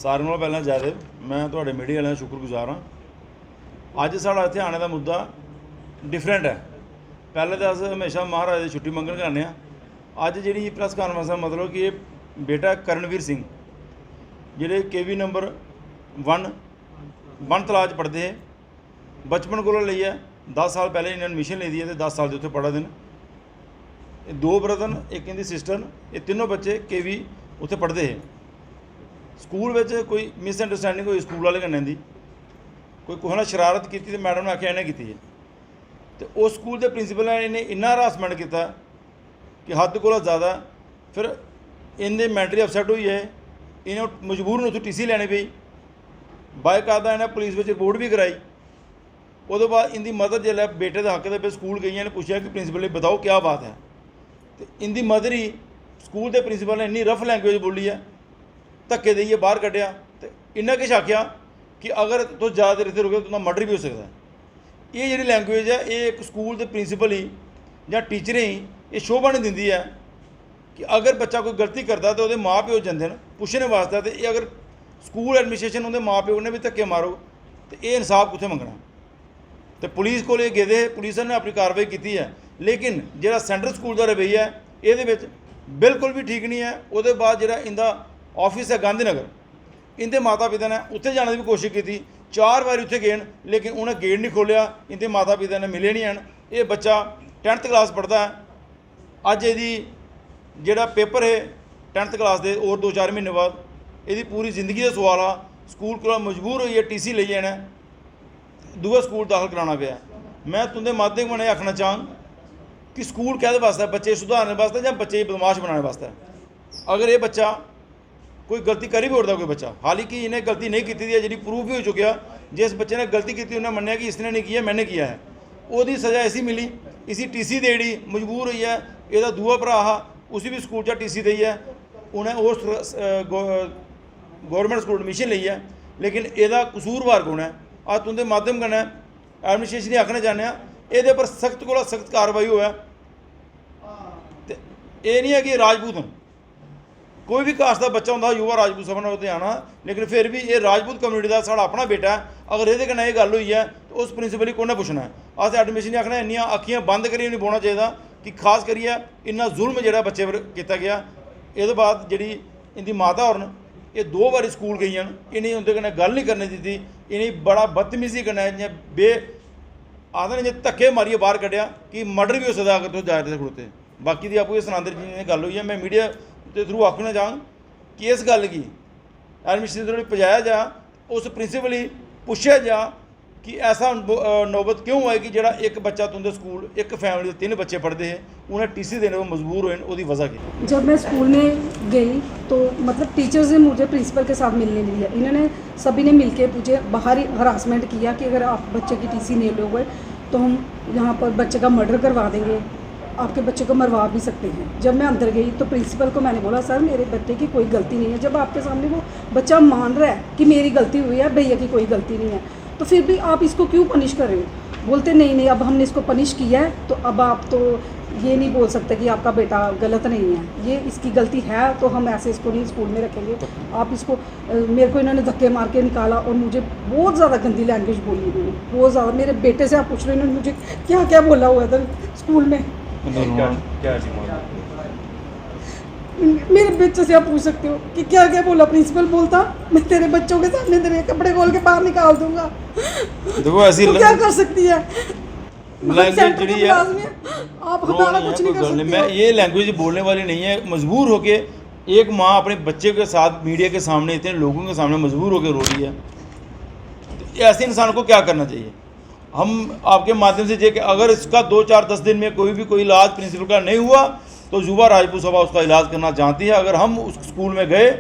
सारे नालों पहलां जयदेव, मैं तुहाडे मीडिया वालिਆਂ ਦਾ शुक्रगुजार हाँ। अज साडा इत्थे आने का मुद्दा डिफरेंट है। पहले तो अस हमेशा महाराज की छुट्टी मंगण जाने। अज जी प्रैस कानफ्रेंस का मतलब कि बेटा करणवीर सिंह जिहड़े KV नंबर 1 तलाश पढ़ते हैं, बचपन को लेइयै 10 साल पहले इन्हें एडमिशन ली दी है, 10 साल के उत्थे पढ़ा दे। दो ब्रदर, एक इनकी सिस्टर, ये तीनों बच्चे KV उत्थे पढ़ते हैं। स्कूल में कोई मिसअंडरस्टैंडिंग हुई स्कूल वाले कन्नै दी, कोई कुछ ने शरारत की तो मैडम ने आख्या इन्हें की है, तो उस स्कूल के प्रिंसीपल ने इन्हें इन्ना हरासमेंट किया कि हद को ज़्यादा। फिर इन्हें मैंटली अपसैट हुई है, इन्हें मजबूरन उत्थों TC लैनी पई। बायकायदा इन्हें पुलिस में रिपोर्ट भी कराई। उस बाद इनकी मदर जिसलै बेटे के हक के स्कूल गई, इन्हें पूछा कि प्रिंसीपल बताओ क्या बात है, तो इनकी मदर ही स्कूल के प्रिंसीपल ने इन्नी रफ लैंगुएज बोली है, धक्के देइए बाहर कढ़िया। तो इन्हें किश आख्या कि अगर तुम ज़्यादा देर इत्थे रुके तो मर्डर भी हो सकता है। ये जी लैंगुएज है, ये एक स्कूल के प्रिंसीपल ही या टीचरें ही ये शोभा नहीं दिंदी है कि अगर बच्चा कोई गलती करता तो वो माँ प्यो जाते हैं पुछने वास्ते। तो ये अगर स्कूल एडमिनिस्ट्रेशन उन्हें माँ प्यो ने भी धक्के मारो तो ये इंसाफ कुत्थे मंगना। तो पुलिस को गए, पुलिस ने अपनी कार्रवाई की है, लेकिन जो सेंट्रल स्कूल का रवैया है ये बिल्कुल भी ठीक नहीं है। उसके बाद जो इनका ऑफिस है गांधीनगर, इनके माता पिता ने उत्थे जाने की भी कोशिश की, 4 बार उत्थे गए, लेकिन उन्हें गेट नहीं खोलिया। इनके माता पिता ने मिले नहीं हैं। ये बच्चा 10th क्लास पढ़ता है। अज ये जोड़ा पेपर है 10th क्लास के और 2-4 महीने बाद ये पूरी जिंदगी का सवाल आ। स्कूल को मजबूर हुई है TC ले जाना, दूसरे स्कूल दाखिल कराना पाया। मैं तुंदे माध्यम ने आखना चाहूँ कि स्कूल कहदे वास्ते, बच्चे सुधारने वास्ते या बच्चे बदमाश बनाने वास्ते। अगर ये बच्चा कोई गलती कर भी उठता कोई बच्चा, हालांकि इन्हें गलती नहीं की थी, जी प्रूफ भी हो चुका, जिस बच्चे ने गलती की उन्हें मन्निया कि इसने नहीं किया मैंने किया है, वो सज़ा ऐसी मिली, इसी TC दे दी। मजबूर हुई है, यदा दूआ भरा हा उसी भी स्कूल TC दी है, उन्हें उस गौरमेंट स्कूल एडमिशन ली है, लेकिन यदा कसूरवार कौन है। अज तुंदे माध्यम कन्नै एडमिनिस्ट्रेशन आखना चाहते हैं ये पर सख्त को सख्त कार्रवाई हो। ये नहीं है कि राजपूत न, कोई भी कास्ट का बच्चा होंगे युवा राजपूत सभा ने आना, लेकिन फिर भी ये राजपूत कम्यूनिटी का साढ़ा अपना बेटा है। अगर ये गल हुई है तो उस प्रिंसीपल ही कौन पुछना है। अस एडमिशन आखना इन्नियां अखियां बंद करिए नहीं बोना चाहिए कि खास करिए इन्ना जुल्म जो बच्चे पर किया गया। ये बाद जी इनकी माता होर ये 2 बार स्कूल गई, इन्हें उनके कन्नै गल नहीं करने दी, इन्हें बड़ा बदतमीजी कन्नै बे आदर ने धक्के मारिए बाहर कढ़िया कि मर्डर भी हो सकता अगर तुम जाते खड़ोते। बाकी दी आपको सनांदर जी ने गल हुई है, मैं मीडिया के थ्रू आखना चाहूँ कि इस गल की एडमिनिस्ट्रेशन पहुँचाया जा, उस प्रिंसीपल ही पूछा जा कि ऐसा नौबत क्यों है कि जोड़ा एक बच्चा तुंदे स्कूल एक फैमिली 3 बच्चे पढ़ते हैं उन्हें TC देने को मजबूर हुए, उसकी वजह की। जब मैं स्कूल में गई तो मतलब टीचर्स ने मुझे प्रिंसिपल के साथ मिलने नहीं दिया। इन्होंने सभी ने मिलके मुझे बाहर ही हरासमेंट किया कि अगर आप बच्चे की TC नहीं लोगे तो हम यहाँ पर बच्चे का मर्डर करवा देंगे, आपके बच्चे को मरवा भी सकते हैं। जब मैं अंदर गई तो प्रिंसिपल को मैंने बोला, सर मेरे बच्चे की कोई गलती नहीं है। जब आपके सामने वो बच्चा मान रहा है कि मेरी गलती हुई है, भैया की कोई गलती नहीं है, तो फिर भी आप इसको क्यों पनिश कर रहे हो। बोलते नहीं अब हमने इसको पनिश किया है तो अब आप तो ये नहीं बोल सकते कि आपका बेटा गलत नहीं है, ये इसकी गलती है तो हम ऐसे इसको नहीं स्कूल में रखेंगे। आप इसको मेरे को इन्होंने धक्के मार के निकाला और मुझे बहुत ज़्यादा गंदी लैंग्वेज बोली इन्होंने, बहुत ज़्यादा। मेरे बेटे से आप पूछ रहे हो इन्होंने मुझे क्या क्या बोला हुआ था स्कूल में। मेरे बच्चे से आप पूछ सकते हो कि क्या क्या बोला प्रिंसिपल। बोलता मैं तेरे बच्चों के सामने तेरे कपड़े खोल के बाहर निकाल दूंगा। देखो ऐसी तो क्या कर सकती है लैंग्वेज जी है, आप हमारा कुछ नहीं कर सकते। मैं ये लैंग्वेज बोलने वाली नहीं है। मजबूर होके एक माँ अपने बच्चे के साथ मीडिया के सामने इतने लोगों के सामने मजबूर होकर रो रही है, तो ऐसे इंसान को क्या करना चाहिए। हम आपके माध्यम से जे कि अगर इसका 2-4-10 दिन में कोई इलाज प्रिंसिपल का नहीं हुआ तो युवा राजपूत सभा उसका इलाज करना चाहती है। अगर हम उस स्कूल में गए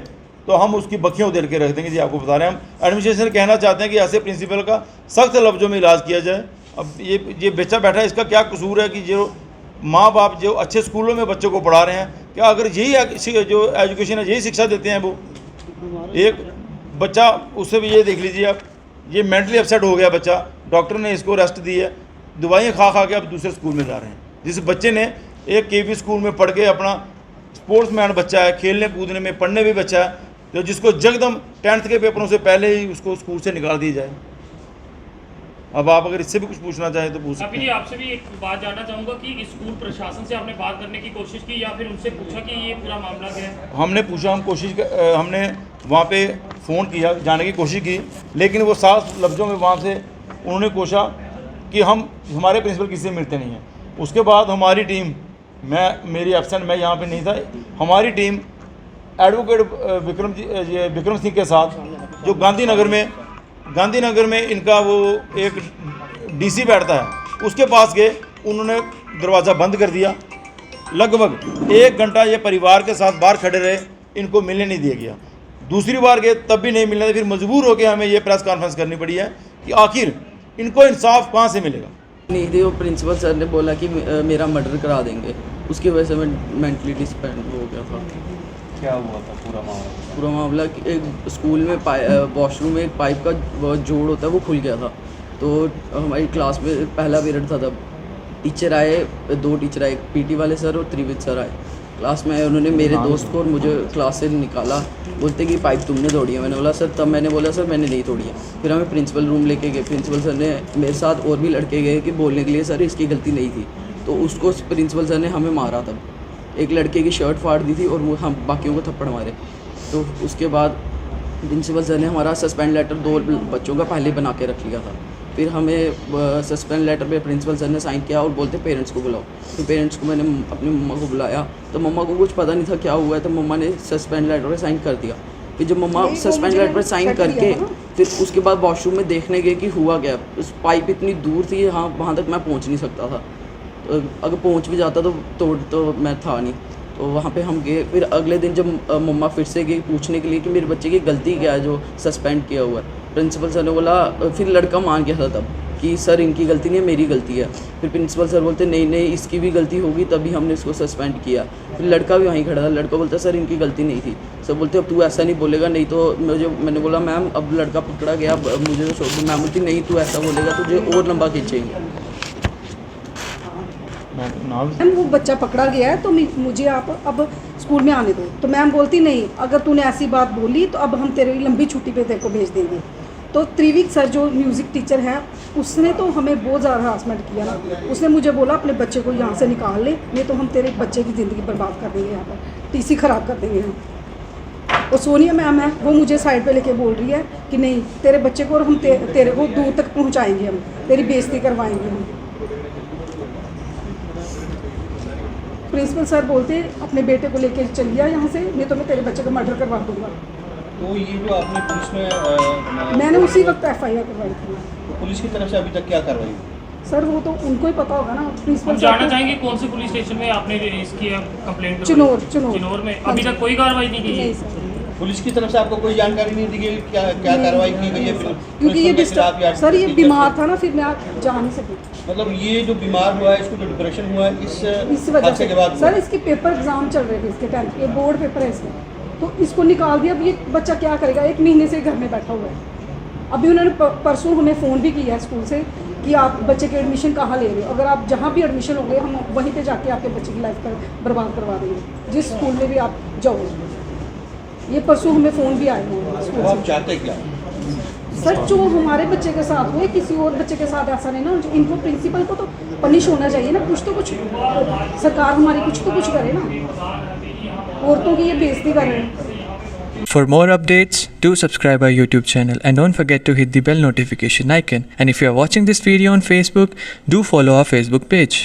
तो हम उसकी बखियाँ उधेड़ के रख देंगे। जी आपको बता रहे हैं, हम एडमिनिस्ट्रेशन कहना चाहते हैं कि ऐसे प्रिंसिपल का सख्त लफ्ज़ों में इलाज किया जाए। अब ये बच्चा बैठा है, इसका क्या कसूर है कि जो माँ बाप जो अच्छे स्कूलों में बच्चों को पढ़ा रहे हैं, क्या अगर यही जो एजुकेशन है यही शिक्षा देते हैं, वो एक बच्चा उससे भी ये देख लीजिए आप, ये मेंटली अपसेट हो गया बच्चा, डॉक्टर ने इसको रेस्ट दी है, दवाइयाँ खा खा के अब दूसरे स्कूल में जा रहे हैं। जिस बच्चे ने एक KV स्कूल में पढ़ के अपना स्पोर्ट्समैन बच्चा है, खेलने कूदने में पढ़ने भी बच्चा है, तो जिसको जगदम 10th के पेपरों से पहले ही उसको स्कूल से निकाल दिया जाए। अब आप अगर इससे भी कुछ पूछना चाहें तो पूछ सकते अभी हैं। आपसे भी एक बात जानना चाहूँगा कि स्कूल प्रशासन से आपने बात करने की कोशिश की या फिर उनसे पूछा कि ये पूरा मामला क्या है? हमने पूछा, हमने वहाँ पे फ़ोन किया, जाने की कोशिश की, लेकिन वो साफ लफ्ज़ों में वहाँ से उन्होंने कोशा कि हमारे प्रिंसिपल किसी से मिलते नहीं हैं। उसके बाद हमारी टीम, मेरी एब्सेंट, मैं यहाँ पे नहीं था, हमारी टीम एडवोकेट विक्रम सिंह के साथ, जो गांधीनगर में इनका वो एक डीसी बैठता है, उसके पास गए। उन्होंने दरवाज़ा बंद कर दिया। लगभग 1 घंटा ये परिवार के साथ बाहर खड़े रहे, इनको मिलने नहीं दिया गया। दूसरी बार गए तब भी नहीं मिलने, फिर मजबूर होकर हमें ये प्रेस कॉन्फ्रेंस करनी पड़ी है कि आखिर इनको इंसाफ कहाँ से मिलेगा। नहीं थी, वो प्रिंसिपल सर ने बोला कि मेरा मर्डर करा देंगे, उसकी वजह से मैं मेंटली डिस्पेंड हो गया था। क्या हुआ था पूरा मामला कि एक स्कूल में वॉशरूम में एक पाइप का जोड़ होता है, वो खुल गया था। तो हमारी क्लास में पहला पीरियड था, तब टीचर आए, 2 टीचर आए, पीटी वाले सर और त्रिविद सर आए क्लास में। उन्होंने मेरे दोस्त को और मुझे क्लास से निकाला, बोलते कि पाइप तुमने तोड़ी है। मैंने बोला सर, तब मैंने बोला सर मैंने नहीं तोड़ी है। फिर हमें प्रिंसिपल रूम लेके गए, प्रिंसिपल सर ने मेरे साथ और भी लड़के गए कि बोलने के लिए सर इसकी गलती नहीं थी। तो उसको प्रिंसिपल सर ने हमें मारा, तब एक लड़के की शर्ट फाड़ दी थी और वो हम बाकियों को थप्पड़ मारे। तो उसके बाद प्रिंसिपल सर ने हमारा सस्पेंड लेटर 2 बच्चों का पहले बना के रख लिया था। फिर हमें सस्पेंड लेटर पे प्रिंसिपल सर ने साइन किया और बोलते पेरेंट्स को बुलाओ। फिर पेरेंट्स को मैंने अपनी मम्मा को बुलाया, तो मम्मा को कुछ पता नहीं था क्या हुआ है, तो मम्मा ने सस्पेंड लेटर पे साइन कर दिया। फिर जब मम्मा सस्पेंड लेटर पर साइन करके फिर उसके बाद वॉशरूम में देखने गए कि हुआ क्या। उस पाइप इतनी दूर थी, हाँ वहाँ तक मैं पहुँच नहीं सकता था। तो अगर पहुँच भी जाता तो मैं था नहीं। तो वहाँ पे हम गए। फिर अगले दिन जब मम्मा फिर से गई पूछने के लिए कि मेरे बच्चे की गलती क्या है जो सस्पेंड किया हुआ है, प्रिंसिपल सर ने बोला, फिर लड़का मान गया था तब कि सर इनकी गलती नहीं है, मेरी गलती है। फिर प्रिंसिपल सर बोलते नहीं इसकी भी गलती होगी, तभी हमने इसको सस्पेंड किया। फिर लड़का भी वहीं खड़ा था, लड़का बोलता सर इनकी गलती नहीं थी। सर बोलते अब तू ऐसा नहीं बोलेगा, नहीं तो मैंने बोला मैम अब लड़का पकड़ा गया, मुझे तो छोड़ दो। मैम बोलती नहीं तू ऐसा बोलेगा तुझे और लंबा खींचेंगे। मैम वो बच्चा पकड़ा गया है तो मुझे आप अब स्कूल में आने दो। तो मैम बोलती नहीं, अगर तूने ऐसी बात बोली तो अब हम तेरे लंबी छुट्टी पे तेरे को भेज देंगे। तो त्रिविक सर जो म्यूज़िक टीचर है, उसने तो हमें बहुत ज़्यादा हरासमेंट किया ना। उसने मुझे बोला अपने बच्चे को यहाँ से निकाल ले, नहीं तो हम तेरे बच्चे की ज़िंदगी बर्बाद कर देंगे, यहाँ पर टीसी ख़राब कर देंगे हम। और सोनिया मैम है, वो मुझे साइड पे लेके बोल रही है कि नहीं तेरे बच्चे को और हम तेरे को दूर तक पहुँचाएँगे, हम तेरी बेइज्जती करवाएँगे हम। प्रिंसिपल सर बोलते अपने बेटे को लेके चल गया यहाँ से, नहीं तो मैं तेरे बच्चे का मर्डर करवा दूंगा। तो ये जो आपने पुलिस में मैंने उसी वक्त FIR करवाई थी। तो पुलिस की तरफ से अभी तक क्या कार्रवाई हुई? सर वो तो उनको ही पता होगा ना। प्रिंसिपल हम जानना चाहेंगे कौन से पुलिस स्टेशन में आपने इसकी कंप्लेंट? चिनौर में। अभी तक कोई कार्रवाई नहीं की? नहीं सर, पुलिस की तरफ से आपको कोई जानकारी नहीं दी गई क्या कार्रवाई की गई है? क्योंकि ये डिस्टर्ब सर ये बीमार था ना, फिर मैं जा नहीं सकी। मतलब ये जो बीमार हुआ है, इसको जो डिप्रेशन हुआ है, इस वजह हादसे से के बाद सर इसके पेपर एग्जाम चल रहे थे, इसके 10th के बोर्ड पेपर है इसमें, तो इसको निकाल दिया। अब ये बच्चा क्या करेगा, 1 महीने से घर में बैठा हुआ है। अभी उन्होंने परसों हमें फ़ोन भी किया है स्कूल से कि आप बच्चे के एडमिशन कहाँ ले रहे हो, अगर आप जहाँ भी एडमिशन हो गए हम वहीं पे जाके आपके बच्चे की लाइफ बर्बाद करवा देंगे, जिस स्कूल में भी आप जाओ। ये परसों हमें फ़ोन भी आए हैं स्कूल तो आप से। चाहते क्या? सर जो हमारे बच्चे के साथ हुए किसी और बच्चे के साथ ऐसा नहीं ना, इनको प्रिंसिपल को तो पनिश होना चाहिए ना, कुछ तो कुछ सरकार हमारी कुछ तो कुछ करे ना, औरतों की ये बेइज्जती कर रहे हैं। For more updates, do subscribe our YouTube channel and don't forget to hit the bell notification icon. And if you are watching this video on Facebook, do follow our Facebook page.